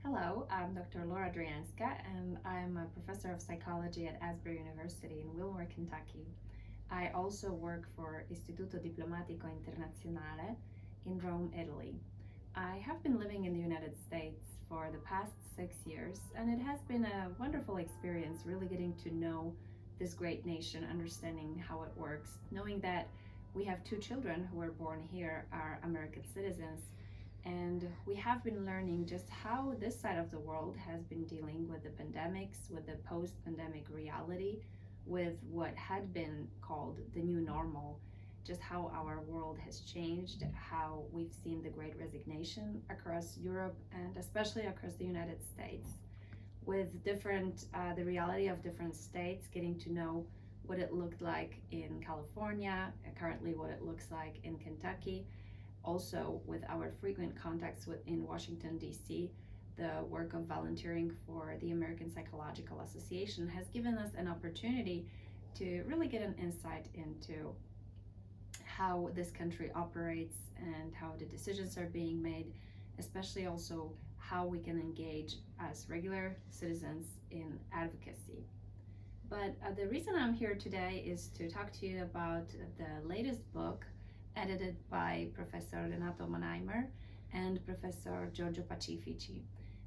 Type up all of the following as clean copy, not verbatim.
Hello, I'm Dr. Dryjanska, and I'm a professor of psychology at Asbury University in Wilmore, Kentucky. I also work for Istituto Diplomatico Internazionale in Rome, Italy. I have been living in the United States for the past 6 years, and it has been a wonderful experience really getting to know this great nation, understanding how it works, knowing that we have two children who were born here, are American citizens, and we have been learning just how this side of the world has been dealing with the pandemics, with the post-pandemic reality, with what had been called the new normal, just how our world has changed, how we've seen the great resignation across Europe and especially across the United States, with the reality of different states, getting to know what it looked like in California, currently what it looks like in Kentucky. Also, with our frequent contacts in Washington, D.C., the work of volunteering for the American Psychological Association has given us an opportunity to really get an insight into how this country operates and how the decisions are being made, especially also how we can engage as regular citizens in advocacy. But the reason I'm here today is to talk to you about the latest book edited by Professor Renato Mannheimer and Professor Giorgio Pacifici.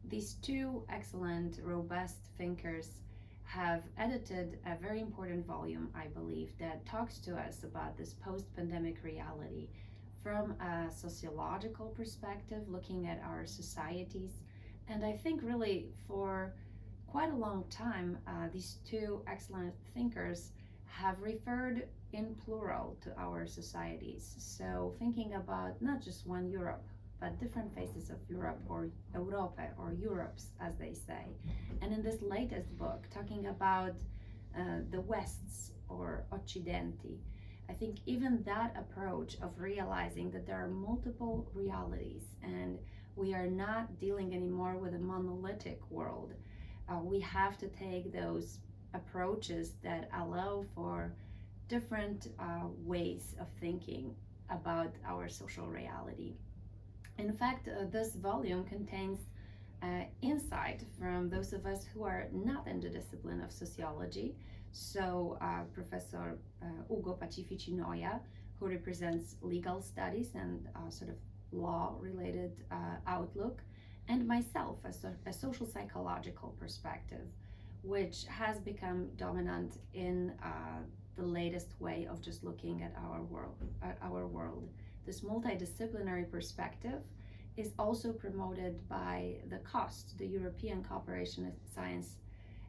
These two excellent, robust thinkers have edited a very important volume, I believe, that talks to us about this post-pandemic reality from a sociological perspective, looking at our societies. And I think really for quite a long time, these two excellent thinkers have referred in plural to our societies. So thinking about not just one Europe, but different faces of Europe, or Europa, or Europes, as they say. And in this latest book, talking about the Wests, or Occidenti, I think even that approach of realizing that there are multiple realities and we are not dealing anymore with a monolithic world. We have to take those approaches that allow for different ways of thinking about our social reality. In fact, this volume contains insight from those of us who are not in the discipline of sociology. So Professor Ugo Pacifici, who represents legal studies and sort of law-related outlook, and myself, a social psychological perspective, which has become dominant in the latest way of just looking at our world. This multidisciplinary perspective is also promoted by the COST, the European Cooperation in Science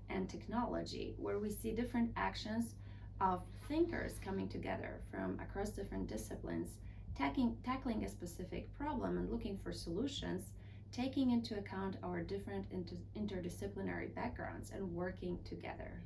and Technology, where we see different actions of thinkers coming together from across different disciplines, tackling a specific problem and looking for solutions, taking into account our different interdisciplinary backgrounds and working together.